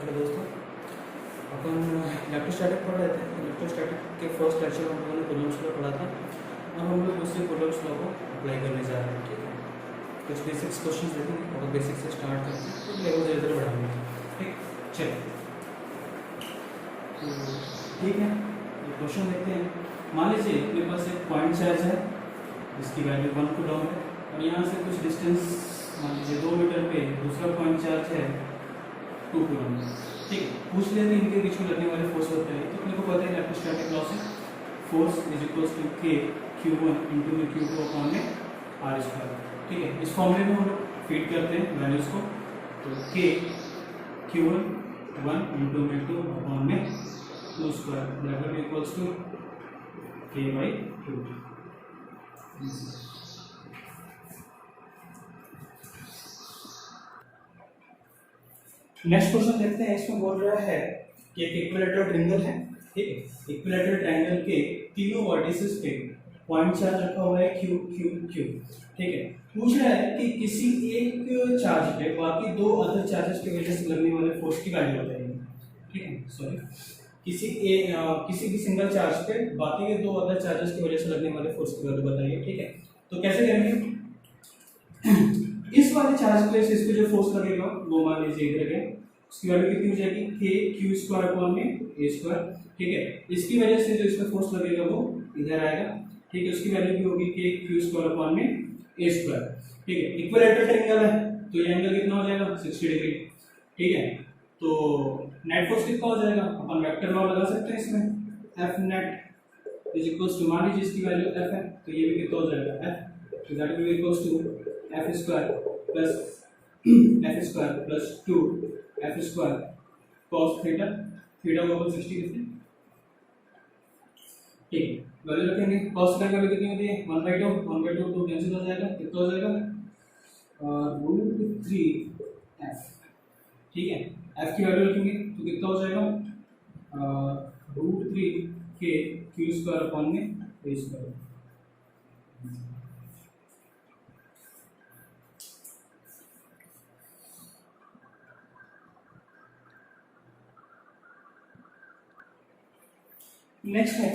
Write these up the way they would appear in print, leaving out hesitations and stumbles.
Hello दोस्तों, अपन electrostatic पढ़ रहे थे। इलेक्ट्रोस्टैटिक के फर्स्ट लेक्चर में हम लोगों ने कूलम्ब्स लॉ पढ़ा था। अब हम लोग उससे कूलम्ब्स लॉ को अप्लाई करने जा रहे हैं। ठीक है, कुछ बेसिक्स क्वेश्चन देखेंगे और बेसिक से स्टार्ट करते हैं, तो लेवल धीरे धीरे बढ़ाएंगे। ठीक, चलिए। तो ठीक है, ये क्वेश्चन देखते हैं। मान लीजिए मेरे पास एक पॉइंट चार्ज है जिसकी वैल्यू 1 कूलम है, और यहाँ से कुछ डिस्टेंस मान लीजिए 2 मीटर पे दूसरा पॉइंट चार्ज है 2 कूलम। ठीक है, पूछ लिया कि इनके बीच में लगने वाले फोर्स होते हैं। तो अपने को पता है इलेक्ट्रोस्टैटिक लॉ से फोर्स इज इक्वल्स टू के Q1 इंटू में Q2 अपॉन में आर स्क्वायर। ठीक है, इस फॉर्मूले में हम लोग फीड करते हैं वैल्यूज को। तो के Q1 1 इंटू में 2 अपॉन में 2 square that will equals to K by 2। Next question देखते हैं। इसमें बोल रहा है कि एक इक्विलैटरल ट्रायंगल है। ठीक है, इक्विलैटरल ट्रायंगल के तीनों वर्टिसेस पे पॉइंट चार्ज रखा हुआ है Q Q Q। ठीक है, पूछ रहा है कि किसी एक चार्ज पे बाकी दो अदर चार्जेस की वजह से लगने वाले फोर्स की वैल्यू बताइए। ठीक है, सॉरी, किसी भी सिंगल चार्ज पे बाकी के दो अदर चार्जेस की वजह से लगने वाले फोर्स की वैल्यू बताइए। ठीक है, तो कैसे करेंगे? इस वाले चार्ज पे इस पे जो फोर्स लगेगा वो मान लीजिए इधर है, उसकी वैल्यू कितनी हो जाएगी के क्यू स्क्वायर अपॉन में ए स्क्वायर। ठीक है, इसकी वजह से जो इसमें फोर्स लगेगा वो इधर आएगा। ठीक है, उसकी वैल्यू भी होगी के क्यू स्क्वायर अपॉन में ए स्क्वायर। ठीक है, इक्विलैटरल ट्रायंगल है तो ये एंगल कितना हो जाएगा 60 डिग्री। ठीक है, तो नेट फोर्स कितना हो जाएगा, अपन वेक्टर लॉ लगा सकते हैं इसमें, F net is equals to, मान लीजिए इसकी वैल्यू एफ है तो ये भी कितना हो जाएगा एफ, तो that will equals to F square plus 2 F square cos theta, theta को अपन 60 लिखते हैं। ठीक है, वैल्यू रखेंगे। कॉस थीटा की वैल्यू कितनी होती है 1/2, 1/2 तो कैंसिल हो जाएगा, कितना हो जाएगा √3f। ठीक है, f की वैल्यू रखेंगे तो कितना हो जाएगा √3 के क्यू स्क्वायर अपॉन में ए स्क्वायर। नेक्स्ट है,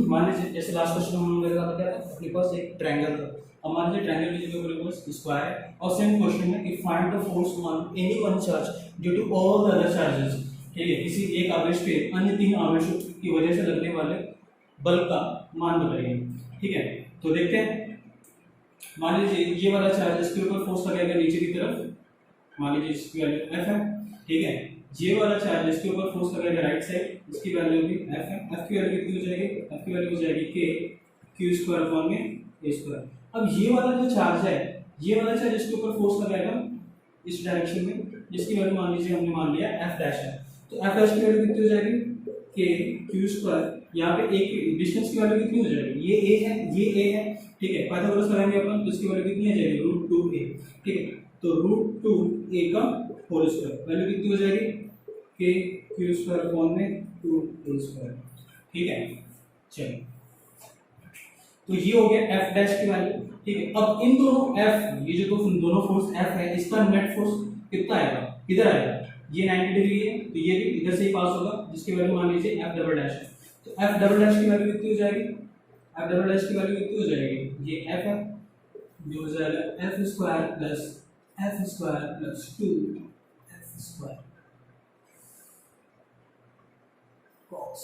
मान लीजिए जैसे लास्ट क्वेश्चन में हम लोग लगा था क्या था, अपने पास एक ट्रायंगल था। अब मान लीजिए ट्रायंगल की जगह पर बस स्क्वायर है, और सेम क्वेश्चन में कि find the force on any one charge due to all the other charges. ठीक है, किसी एक आवेश पे अन्य तीन आवेशों की वजह से लगने वाले बल का मान बताइए। ठीक है, तो देखते हैं। मान लीजिए ये वाला चार्ज इसके ऊपर फोर्स लगेगा नीचे की तरफ, मान लीजिए इसकी वैल्यू एफ है। ठीक है, ये वाला चार्ज इसके ऊपर फोर्स लगेगा राइट साइड, इसकी वैल्यू भी एफ है। एफ की वैल्यू कितनी हो जाएगी, एफ की वैल्यू हो जाएगी के क्यू स्क्वायर अपॉन में ए स्क्वायर। अब ये वाला जो चार्ज है, ये वाला चार्ज इसके ऊपर फोर्स लगाएगा इस डायरेक्शन में, जिसकी वैल्यू मान लीजिए हमने मान लिया एफ डैश है। तो एफ डैश की वैल्यू कितनी हो जाएगी के क्यू स्क्वायर, यहाँ पे एक डिस्टेंस की वैल्यू कितनी हो जाएगी, ये ए है, ये ए है। ठीक है, पाइथागोरस लगाएंगे अपन तो इसकी वैल्यू कितनी आ जाएगी √2a। ठीक है, तो √2a का होल स्क्वायर वैल्यू कितनी हो जाएगी के क्यू स्क्वायर अपॉन में 2a स्क्वायर। ठीक है, चलिए, तो ये हो गया एफ डैश की वैल्यू। ठीक है, अब इन दोनों एफ, ये जो दोनों फोर्स एफ है, इसका नेट फोर्स कितना आएगा, इधर आएगा। ये 90 डिग्री है तो ये भी इधर से ही पास होगा, जिसकी वैल्यू मान लीजिए एफ डबल डैश है। तो एफ डबल डैश की वैल्यू कितनी हो जाएगी, एफ डबल डैश की वैल्यू कितनी हो जाएगी, ये एफ है जो हो जाएगा F square plus 2 F square cos।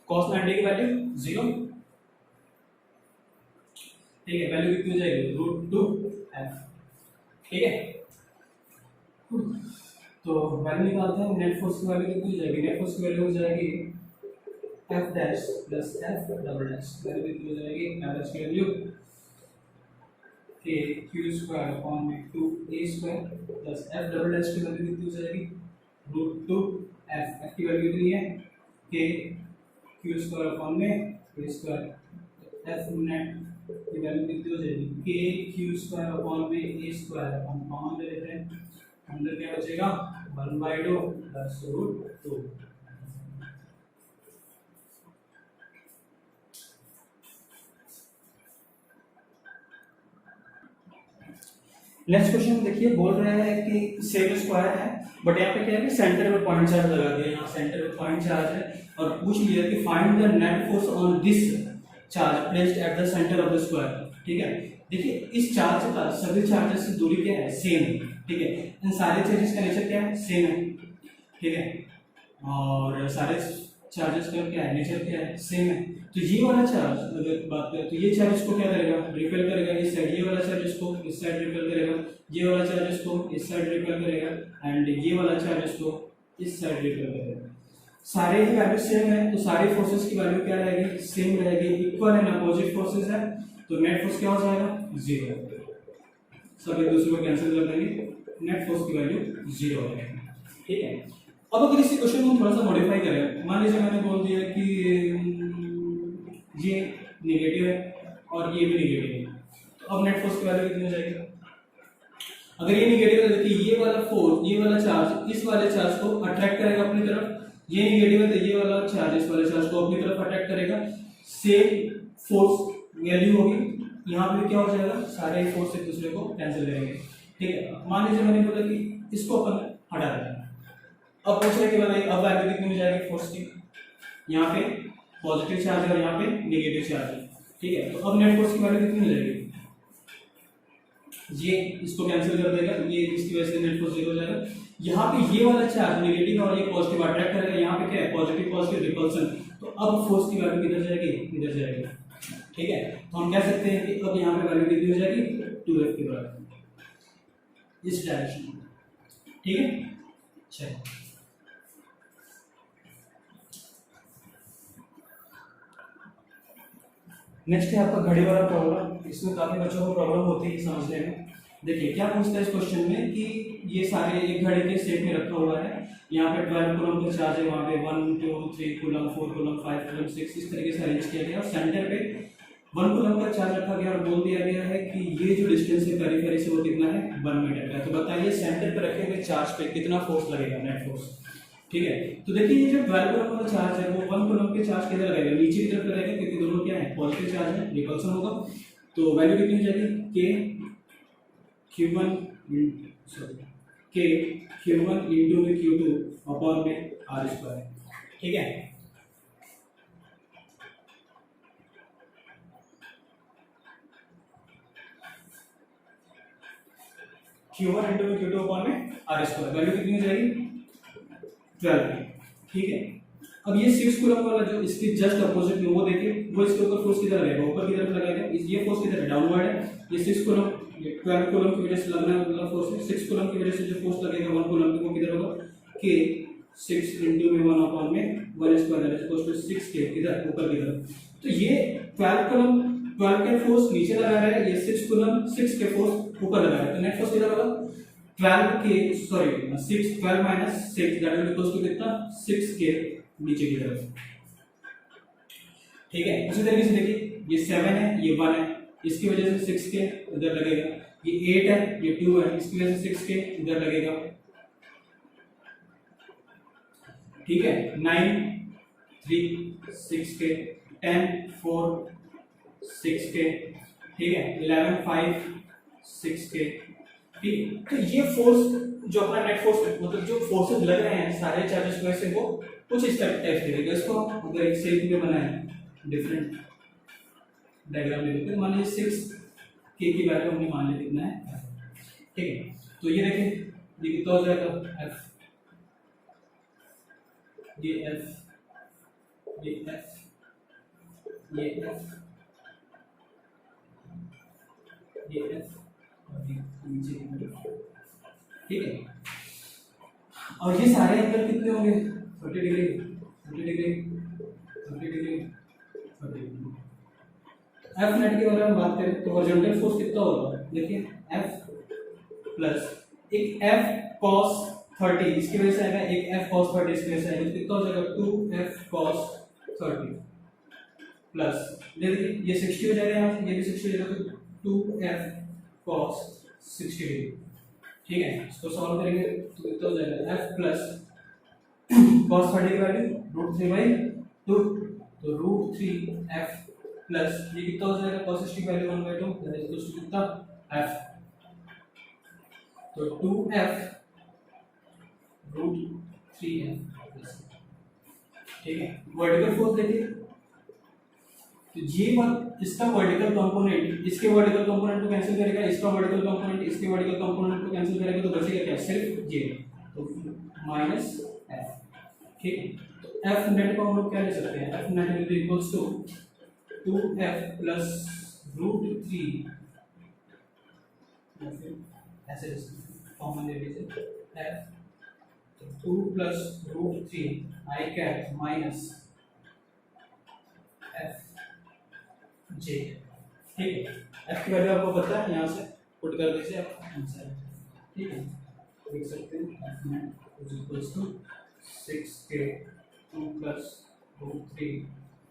cos 90 की वैल्यू 0। ठीक है, वैल्यू कितनी हो जाएगी √2f। ठीक है, तो वैल्यू निकालते हैं। नेट फोर्स की वैल्यू कितनी हो जाएगी, नेट फोर्स की वैल्यू हो जाएगी F dash plus F double dash, value कितनी हो जाएगी एफ डैश की वैल्यू के क्यू स्क्वायर अपॉन में 2a square plus F double dash की वैल्यू कितनी हो जाएगी √2f। एफ की वैल्यू कितनी है के क्यू स्क्वायर अपॉन में a स्क्वायर। एफ नेट की वैल्यू कितनी हो जाएगी के क्यू स्क्वायर अपॉन में a स्क्वायर, अपन कॉमन ले लेते हैं, अंदर क्या बचेगा 1/2 प्लस √2। नेक्स्ट क्वेश्चन देखिए, बोल रहा है कि सेम स्क्वायर है, बट यहाँ पे क्या है कि सेंटर में पॉइंट चार्ज लगा दिया, यहाँ सेंटर में पॉइंट चार्ज है, और पूछ लिया कि find the net force on this charge placed at the centre of the square. ठीक है, देखिए इस चार्ज का सभी चार्जेस से दूरी क्या है, सेम है। ठीक है, इन सारे चार्जेस का नेचर क्या है, सेम है। ठीक है, और सारे चार्जेस का क्या है, नेचर क्या है, सेम है। तो ये वाला चार्ज अगर बात करें तो ये चार्ज इसको क्या करेगा, रिपेल करेगा इस साइड, ये वाला चार्ज इसको इस साइड रिपेल करेगा, ये वाला चार्ज इसको इस साइड रिपेल करेगा, एंड ये वाला चार्ज इसको इस साइड रिपेल करेगा। सारे ही वैल्यू सेम है, तो सारी फोर्सेस की वैल्यू क्या रहेगी, सेम रहेगी, इक्वल एंड अपोजिट फोर्सेस है, तो नेट फोर्स क्या हो जाएगा, जीरो। सब एक दूसरे को कैंसिल कर देंगे, नेट फोर्स की वैल्यू जीरो हो जाएगी। ठीक है, अब अगर इसी क्वेश्चन को थोड़ा सा मॉडिफाई करें, मान लीजिए मैंने बोल दिया कि ये नेगेटिव है और ये भी नेगेटिव है, तो अब नेट फोर्स की वैल्यू कितनी हो जाएगी। अगर ये नेगेटिव है, देखिए ये वाला फोर्स, ये वाला चार्ज इस वाले चार्ज को अट्रैक्ट करेगा अपनी तरफ, ये नेगेटिव है तो ये वाला चार्ज इस वाले चार्ज को अपनी तरफ अट्रैक्ट करेगा, सेम फोर्स वैल्यू होगी। यहाँ पे क्या हो जाएगा, सारे फोर्स एक दूसरे को कैंसिल करेंगे। ठीक है, मान लीजिए मैंने बोला कि इसको अपन हटा दें, अब पूछ रहे कि बताइए अब वैल्यू कितनी हो जाएगी फोर्स की, यहाँ पे पॉजिटिव चार्ज है और यहाँ पे नेगेटिव चार्ज है। ठीक है, तो अब नेट फोर्स की वैल्यू कितनी हो जाएगी, ये इसको कैंसिल कर देगा, ये इसकी वजह से नेट फोर्स जीरो हो जाएगा। यहाँ पे ये वाला चार्ज नेगेटिव और ये पॉजिटिव अट्रैक्ट करेगा, यहाँ पे क्या है, पॉजिटिव पॉजिटिव रिपल्सन, तो अब फोर्स की वैल्यू किधर जाएगी, इधर जाएगी। ठीक है, तो हम कह सकते हैं कि अब यहाँ पे वैल्यू कितनी हो जाएगी, 2f के बराबर इस डायरेक्शन में। ठीक है, चलिए नेक्स्ट है आपका घड़ी वाला प्रॉब्लम। इसमें काफी बच्चों को प्रॉब्लम होती है समझने में। देखिए क्या पूछता है इस क्वेश्चन में कि ये सारे एक घड़ी के सेट में रखा हुआ है, यहाँ पे 12 कूलम का चार्ज है, वहाँ पे 1 2 3 कूलम 4 कूलम 5 कूलम 6 इस तरीके से अरेंज किया गया, और सेंटर पे 1 कूलम का चार्ज रखा गया और बोल दिया गया है कि ये जो डिस्टेंस है पेरिफेरी से वो कितना है, 1 मीटर का। तो बताइए सेंटर पे रखे हुए चार्ज पे कितना फोर्स लगेगा, नेट फोर्स। ठीक है, तो देखिए ये जो 12 कूलम का चार्ज है वो 1 कूलम के चार्ज किधर लगेगा, नीचे की तरफ लगेगा, क्योंकि दोनों क्या है, पॉजिटिव चार्ज है, रिपल्सन होगा। तो वैल्यू कितनी हो जाएगी, के Q1 into में Q2 अपॉन में R स्क्वायर। ठीक है, Q1 into में Q2 अपॉन में R स्क्वायर, वैल्यू कितनी हो जाएगी, 12। ठीक है, अब ये 6 कूलम वाला जो इसके जस्ट अपोजिट में वो देखिए, वो इसके ऊपर फोर्स किधर रहेगा, ऊपर की तरफ लगाएगा, ये फोर्स किधर है, डाउनवर्ड है। ये 6 कूलम, ये 12 कूलम की वजह से लगना वाला फोर्स है, 6 कूलम की वजह से जो फोर्स लगेगा 1 कूलम की वो किधर होगा, के 6 into में 1 अपॉन में 1 स्क्वायर इज इक्वल टू 6 के किधर, ऊपर की तरफ। तो ये 12 कूलम 12 के फोर्स नीचे लगा रहा है, ये 6 कूलम 6 के फोर्स ऊपर लगा रहा है, तो नेट फोर्स किधर होगा, 12 के sorry 6 12 minus 6 that is equal to कितना, 6 के नीचे की तरफ। ठीक है, उसी तरीके से देखिए ये 7 है, ये 1 है, इसकी वजह से 6 के इधर लगेगा, ये 8 है, ये 2 है, इसकी वजह से 6 के इधर लगेगा। ठीक है, 9 3 6 के, 10 4 6 के, ठीक है, 11 5 6 के। ठीक, तो ये फोर्स जो अपना नेट फोर्स मतलब जो फोर्सेस लग रहे हैं सारे चार्जेस में से वो कुछ इस टाइप देगा। इसको अगर एक शेप में बनाए डिफरेंट डायग्राम में देखते हैं, मान लीजिए 6 के की वैल्यू हमने मान ली कितना है, ठीक है, तो ये देखिए ये कितना हो जाएगा, एफ, ये एफ, ये एफ, ये एफ, ये एफ और ये नीचे की तरफ। ठीक है, और ये सारे एंगल कितने होंगे, 30 degree 30 degree 30 degree 30 degree. F net के बारे में बात करें तो हॉरिजॉन्टल फोर्स कितना होगा, देखिए एफ प्लस एक एफ कॉस 30 इसकी वजह से आएगा, एक एफ कॉस 30 इसकी वजह से आएगा, कितना हो जाएगा 2f cos 30 प्लस देखिए ये 60 हो जाएगा, यहाँ से ये भी 60 हो जाएगा, तो 2f cos 60 डिग्री। ठीक है, इसको सॉल्व करेंगे तो कितना हो जाएगा, f प्लस cos 30 की वैल्यू √3/2, तो √3f प्लस ये कितना हो जाएगा cos 60 की value 1/2 that is equal to कितना f तो 2f√3f, ठीक है। वर्टिकल फोर्स देखिए, तो G1 इसका वर्टिकल कंपोनेंट इसके वर्टिकल कंपोनेंट को कैंसिल करेगा, इसका वर्टिकल कंपोनेंट इसके वर्टिकल कंपोनेंट को कैंसिल करेगा, तो बचेगा क्या, सिर्फ J, तो -f, ठीक है। तो F नेट को हम लोग क्या ले सकते हैं, F net will be equals to 2f +√3, ऐसे कॉमन ले लीजिए, f 2 +√3 I cap minus f j, ठीक है। f की वैल्यू आपको पता है, यहाँ से पुट कर दीजिए आप आंसर, ठीक है। देख सकते हैं f net is equals to 6k 2 +√3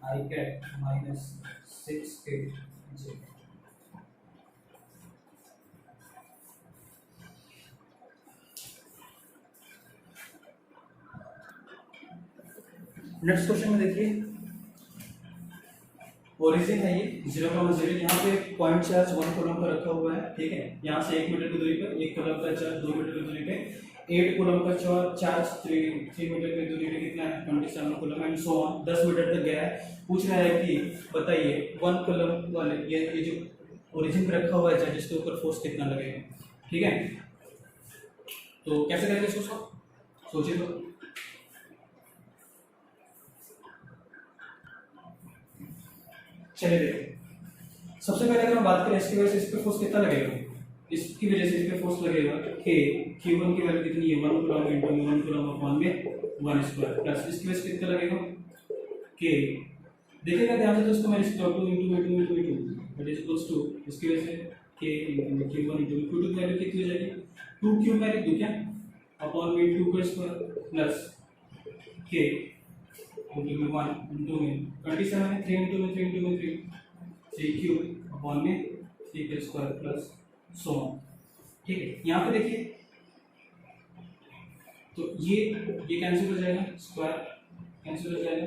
I cap minus 6k j। Next question में देखिए, ओरिजिन है ये 0,0, यहाँ पे पॉइंट चार्ज 1 कूलम का रखा हुआ है, ठीक है। यहाँ से 1 मीटर की दूरी पर 1 कूलम का चार्ज, 2 मीटर की दूरी पे 8 कूलम का चार्ज, 3 मीटर की दूरी पे कितना है 27 coulomb and so on, 10 metre तक गया है। पूछ रहा है कि बताइए 1 कूलम वाले ये जो ओरिजिन पे रखा हुआ है चार्ज, इसके ऊपर फोर्स कितना लगेगा, ठीक है। तो कैसे करेंगे इसको, सोचिए तो। चलिए देखिए, सबसे पहले अगर हम बात करें इसकी वजह से इस पे फोर्स कितना लगेगा, इसकी वजह से इस पे फोर्स लगेगा k, q1 की वैल्यू कितनी है 1 कूलम इनटू 1 कूलम अपॉन में 1 स्क्वायर, प्लस इसकी वजह से कितना लगेगा k, देखिएगा ध्यान से दोस्तों, मैं इसको 2 into that is equals to, इसकी वजह से k into q1 into q2 की वैल्यू कितनी हो जाएगी 2q में लिख दूं क्या, अपॉन में 2 का स्क्वायर प्लस k इनटू में 1 इनटू में 27 है, 3 इनटू में 3 इनटू में 3 3q अपॉन में 3 का स्क्वायर प्लस सो ऑन, ठीक है। यहाँ पे देखिए, तो ये कैंसिल हो जाएगा, स्क्वायर कैंसिल हो जाएगा,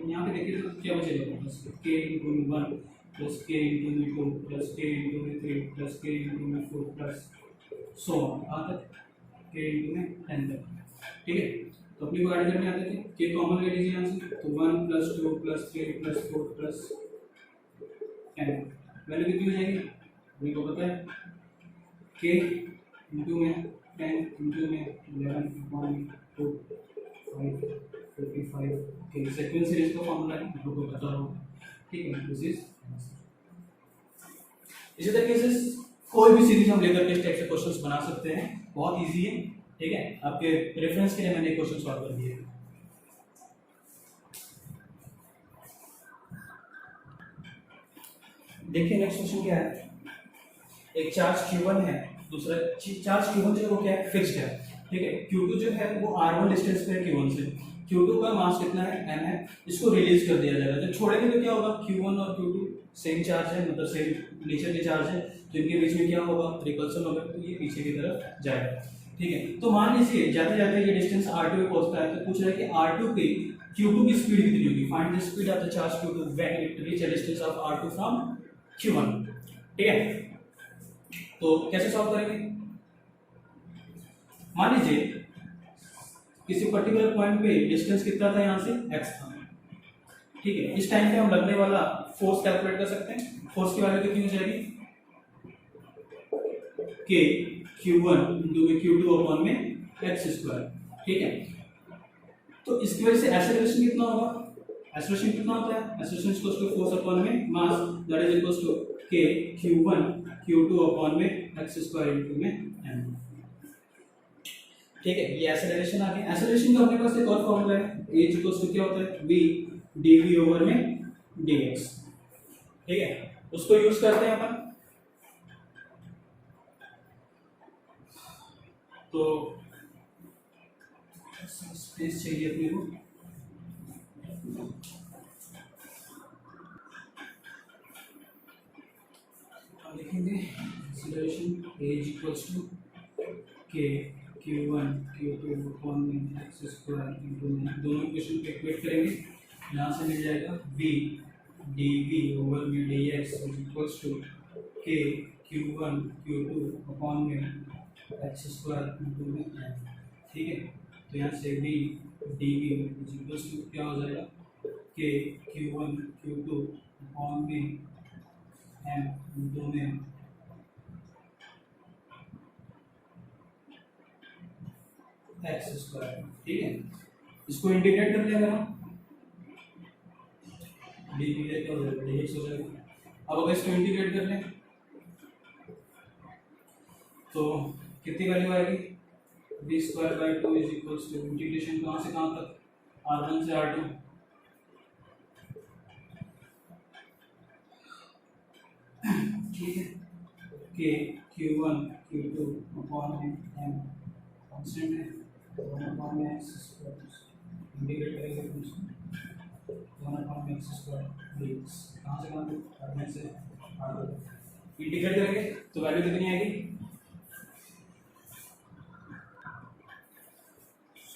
यहाँ पे देखिए तो क्या बचेगा, प्लस k इनटू में 1 प्लस k इनटू में 2 प्लस k इनटू में 3 प्लस k इनटू में 4 प्लस सो ऑन, कहाँ तक k इनटू में 10 तक, ठीक है। तो अपनी को ऐड करने आते थे, k कॉमन ले लीजिए यहाँ से, तो 1 plus 2 plus 3 plus 4 plus 10, value कितनी हो जाएगी अपनी को पता है, k इंटू में 10 इंटू में 11 अपॉन 2 5 55 के सीक्वेंस सीरीज का फॉर्मूला है, आपको पता होगा, ठीक है। दिस इज इसी तरीके से कोई भी सीरीज हम लेकर के इस टाइप से क्वेश्चंस बना सकते हैं, बहुत इजी है, ठीक है। आपके रेफरेंस के लिए मैंने क्वेश्चन सॉल्व कर दिए। देखिए नेक्स्ट क्वेश्चन क्या है, एक चार्ज q1 है, दूसरा चार्ज q1 जो है वो क्या है, फिक्स्ड है, ठीक है। q2 जो है वो r1 डिस्टेंस पे है q1 से, q2 का मास कितना है m है, इसको रिलीज कर दिया जाएगा, जब छोड़ेंगे तो क्या होगा, q1 और q2 सेम चार्ज है, मतलब सेम नेचर के चार्ज है, तो इनके बीच में क्या होगा, रिपल्सन होगा, तो ये पीछे की तरफ जाएगा, ठीक है। तो मान लीजिए जाते जाते ये डिस्टेंस r2 पे पहुंचता है, तो पूछ रहा है कि r2 पे q2 की स्पीड कितनी होगी, find the speed of the charge q2 when it reach a distance of r2 from q1, ठीक है। तो कैसे सॉल्व करेंगे, मान लीजिए किसी पर्टिकुलर पॉइंट पे डिस्टेंस कितना था, यहाँ से x था, ठीक है। इस टाइम पे हम लगने वाला फोर्स कैलकुलेट कर सकते हैं, फोर्स की वैल्यू कितनी हो जाएगी k q1 इंटू में q2 अपॉन में x स्क्वायर, ठीक है। तो इसकी वजह से एक्सेलरेशन कितना होगा, एक्सेलरेशन कितना होता है, acceleration equals to force upon में mass, that is equals to k q1 q2 upon में x स्क्वायर इनटू में m, ठीक है। ये एक्सेलरेशन आ गया। एक्सेलरेशन का अपने पास एक और फॉर्मूला है, a इक्वल्स टू क्या होता है v dv ओवर में dx, ठीक है, उसको यूज करते हैं अपन। तो स्पेस चाहिए अपने को, लिखेंगे acceleration a equals to k q1 q2 upon में x स्क्वायर इनटू में, दोनों इक्वेशन को इक्वेट करेंगे, यहाँ से मिल जाएगा v dv ओवर में dx equals to k q1 q2 upon में एक्स स्क्वायर इंटू में एम, ठीक है। तो यहाँ से B D V equals to क्या हो जाएगा, K Q one Q two upon में एम इंटू में एक्स स्क्वायर, ठीक है। इसको इंटीग्रेट कर लेंगे हम, डी वी क्या हो जाएगा, डी एक्स हो जाएगा। अब अगर इसको इंटीग्रेट कर लें तो कितनी वैल्यू आएगी, B square by two is equals to integration कहाँ से कहाँ तक, R1 से R2, ठीक है। K Q one Q two upon M constant है, वन अपॉन में एक्स स्क्वायर इंटीग्रेट करेंगे तो इसको वन अपॉन में एक्स स्क्वायर डी एक्स, कहाँ से कहाँ तक, R1 से R2 इंटीग्रेट करेंगे तो वैल्यू कितनी आएगी।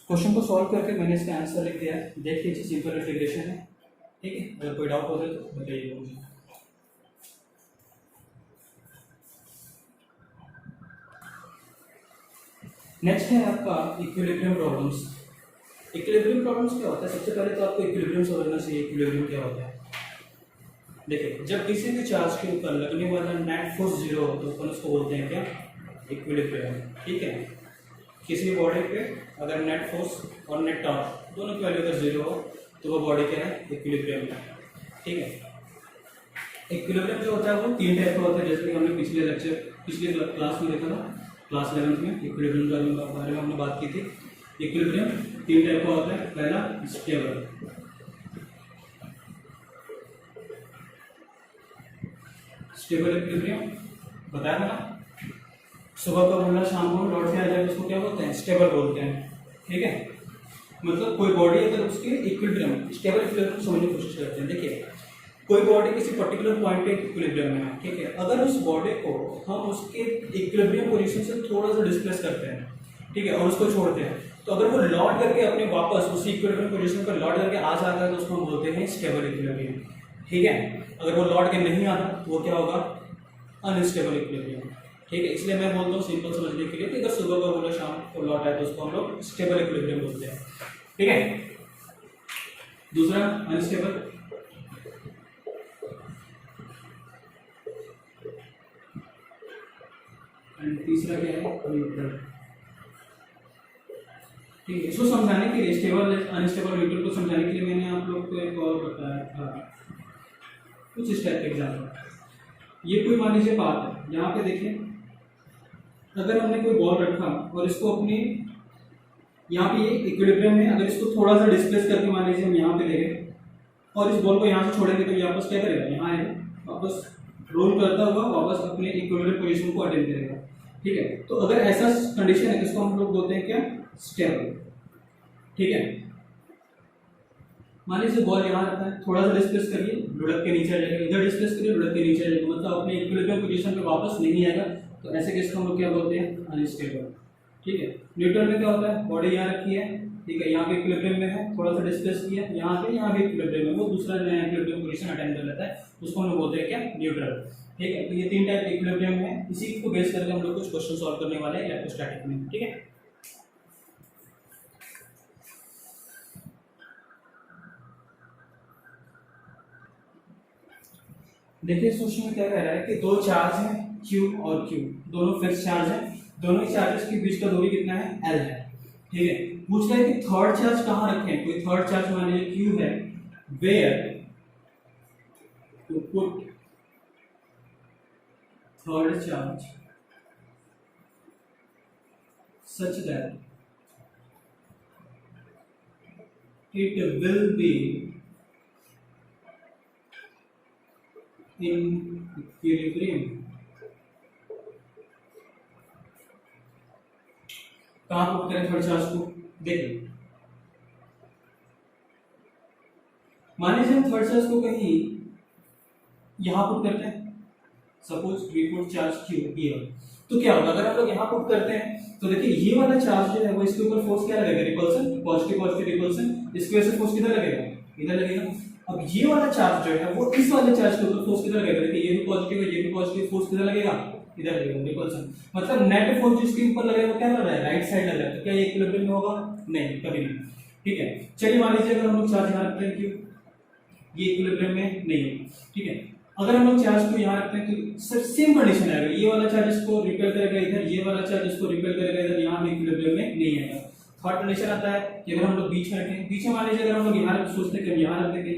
क्वेश्चन को सॉल्व करके मैंने इसका आंसर लिख दिया है, देख लीजिए सिंपल इंटीग्रेशन है, ठीक है। अगर कोई डाउट हो जाए तो बताइए मुझे। नेक्स्ट है आपका इक्विलिब्रियम प्रॉब्लम्स। इक्विलिब्रियम प्रॉब्लम्स क्या होता है, सबसे पहले तो आपको इक्विलिब्रियम समझना चाहिए। इक्विलिब्रियम क्या होता है, देखिए जब किसी भी चार्ज के ऊपर लगने वाला नेट फोर्स जीरो हो तो अपन उसको बोलते हैं क्या, इक्विलिब्रियम, ठीक है। किसी भी बॉडी पे अगर नेट फोर्स और नेट टॉर्क दोनों की वैल्यू अगर जीरो हो तो वो बॉडी क्या है, इक्विलिब्रियम है, ठीक है। इक्विलिब्रियम जो होता है वो तीन टाइप का होता है, जैसे कि हमने पिछले क्लास में देखा था, क्लास 11 में इक्विलिब्रियम के बारे में हमने बात की थी। इक्विलिब्रियम तीन टाइप का होता है, पहला स्टेबल, स्टेबल इक्विलिब्रियम बताया था ना, सुबह को बोलना शाम को लौट के आ जाए उसको क्या बोलते हैं, स्टेबल बोलते हैं, ठीक है। मतलब कोई बॉडी अगर उसके इक्विलिब्रियम, स्टेबल इक्विलिब्रियम समझने की कोशिश करते हैं। देखिए कोई बॉडी किसी पर्टिकुलर पॉइंट पे इक्विलिब्रियम में है, ठीक है। अगर उस बॉडी को हम उसके इक्विलिब्रियम पोजीशन से थोड़ा सा डिस्प्लेस करते हैं, ठीक है, और उसको छोड़ते हैं, तो अगर वो लौट करके अपने वापस उसी इक्विलिब्रियम पोजीशन पर लौट करके आ जाता है तो उसको हम बोलते हैं स्टेबल इक्विलिब्रियम, ठीक है। अगर वो लौट के नहीं आता तो वो क्या होगा, अनस्टेबल इक्विलिब्रियम, ठीक है। इसलिए मैं बोलता हूँ सिंपल समझने के लिए कि अगर सुबह को बोला शाम को लौट आए तो उसको हम लोग स्टेबल इक्विलिब्रियम बोलते हैं, ठीक है। दूसरा अनस्टेबल, एंड तीसरा क्या है, न्यूट्रल, ठीक है। इसको समझाने के लिए स्टेबल अनस्टेबल न्यूट्रल को समझाने के लिए मैंने आप लोग को एक और बताया था कुछ इस टाइप का एग्जाम्पल। ये कोई मान लीजिए बात है, यहाँ पे देखिए अगर हमने कोई बॉल रखा और इसको अपने यहाँ पे ये इक्विलिब्रियम में, अगर इसको थोड़ा सा डिस्प्लेस करके मान लीजिए हम यहाँ पे ले गए और इस बॉल को यहाँ से छोड़ेंगे तो ये वापस क्या करेगा, यहाँ आएगा, वापस रोल करता हुआ वापस अपने इक्विलिब्रियम पोजीशन को अटेन करेगा, ठीक है। तो अगर ऐसा कंडीशन है इसको हम लोग बोलते हैं क्या, स्टेबल, ठीक है। मान लीजिए बॉल यहाँ रहता है, थोड़ा सा डिस्प्लेस करिए लुढ़क के नीचे आ जाएगा, इधर डिस्प्लेस करिए लुढ़क के नीचे आ जाएगा, मतलब अपने इक्विलिब्रियम पोजीशन पे वापस नहीं आएगा, तो ऐसे केस को हम लोग क्या बोलते हैं, अनस्टेबल, ठीक है। न्यूट्रल में क्या होता है, बॉडी यहाँ रखी है, ठीक है, यहाँ पे इक्विलिब्रियम में है, थोड़ा सा डिस्प्लेस किया, यहाँ पे इक्विलिब्रियम में, वो दूसरा नया इक्विलिब्रियम पोजीशन अटेंड कर लेता है, उसको हम लोग बोलते हैं क्या, न्यूट्रल, ठीक है। तो ये तीन टाइप इक्विलिब्रियम है, इसी को बेस करके हम लोग कुछ क्वेश्चन सॉल्व करने वाले हैं इलेक्ट्रोस्टैटिक में, ठीक है। देखिए इस क्वेश्चन में क्या कह रहा है कि दो चार्ज हैं Q और Q, दोनों फिक्स चार्ज हैं, दोनों ही चार्जेस के बीच का दूरी कितना है, L है, ठीक है। पूछ रहा है कि थर्ड चार्ज कहाँ रखें, कोई थर्ड चार्ज मान लीजिए Q है, where to put third charge such that it will be in equilibrium। कहाँ पुट करें थर्ड चार्ज को, देखिए मान लीजिए हम थर्ड चार्ज को कहीं यहां पुट करते हैं, suppose we put charge Q here, तो क्या होगा अगर हम लोग यहाँ पुट करते हैं तो देखिए ये वाला चार्ज जो है वो इसके ऊपर फोर्स क्या लगेगा, रिपल्सन, पॉजिटिव पॉजिटिव रिपल्सन, इसकी वजह से फोर्स किधर लगेगा, इधर लगेगा, अब ये वाला चार्ज जो है वो इस वाले चार्ज के ऊपर फोर्स किधर लगेगा, देखिए ये भी पॉजिटिव है, ये भी पॉजिटिव, फोर्स किधर लगेगा, इधर लगेगा, रिपल्सन। मतलब नेट फोर्स जिसके ऊपर लगेगा वो क्या लग रहा है, राइट साइड लग रहा है, तो क्या ये इक्विलिब्रियम में होगा, नहीं, कभी नहीं। ठीक है, चलिए मान लीजिए अगर हम लोग चार्ज यहाँ रखते हैं कि ये इक्विलिब्रियम में नहीं है, ठीक है, अगर हम लोग चार्ज को यहाँ रखते हैं तो सर सेम कंडीशन आएगा, ये वाला चार्ज इसको रिपेल करेगा इधर, ये वाला चार्ज इसको रिपेल करेगा इधर, यहाँ भी इक्विलिब्रियम में नहीं आएगा। थर्ड कंडीशन आता है कि अगर हम लोग बीच में रखें, बीच में मान लीजिए अगर हम लोग यहाँ सोचते हैं कि हम यहाँ रख देंगे,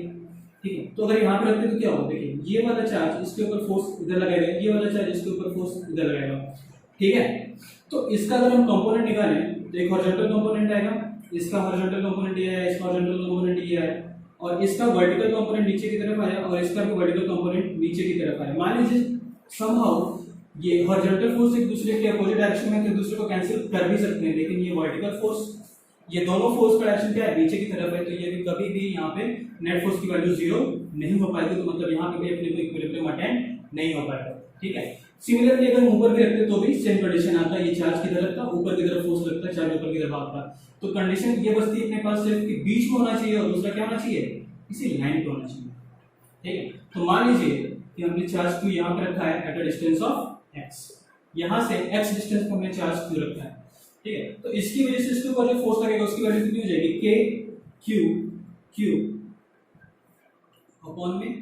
ठीक है, तो अगर यहाँ पे रखते हैं तो क्या होगा, देखिए ये वाला चार्ज इसके ऊपर फोर्स इधर लगाएगा, ये वाला चार्ज इसके ऊपर फोर्स इधर लगाएगा, ठीक है। तो इसका अगर हम कंपोनेंट निकालें तो एक हॉरिजॉन्टल कंपोनेंट आएगा, इसका हॉरिजॉन्टल कंपोनेंट ये है, इसका हॉरिजॉन्टल कंपोनेंट ये है, और इसका वर्टिकल कंपोनेंट नीचे की तरफ आया और इसका भी वर्टिकल कंपोनेंट नीचे की तरफ आया। मान लीजिए समहाउ ये हॉरिजॉन्टल फोर्स एक दूसरे के अपोजिट डायरेक्शन में एक दूसरे को कैंसिल कर भी सकते हैं, लेकिन ये वर्टिकल फोर्स, ये दोनों फोर्स का डायरेक्शन क्या है, नीचे की तरफ है, तो ये भी कभी भी यहाँ पे नेट फोर्स की वैल्यू 0 नहीं हो पाएगी, तो मतलब यहाँ पे भी अपने को इक्विलिब्रियम अटेंड नहीं हो पाएगा, ठीक है। सिमिलरली अगर ऊपर भी रखते तो भी सेम कंडीशन आता है, ये चार्ज की तरफ था, ऊपर की तरफ फोर्स लगता है, चार्ज ऊपर की तरफ आता है, तो कंडीशन ये बचती है अपने पास सिर्फ कि बीच में होना चाहिए और दूसरा क्या होना चाहिए, इसी लाइन पे होना चाहिए, ठीक है। तो मान लीजिए कि हमने चार्ज को यहाँ पे रखा है at a distance of x, यहाँ से x डिस्टेंस पे हमने चार्ज q रखा है, ठीक है। तो इसकी वजह से इसके ऊपर जो फोर्स लगेगा उसकी वैल्यू कितनी हो जाएगी, k q q अपॉन में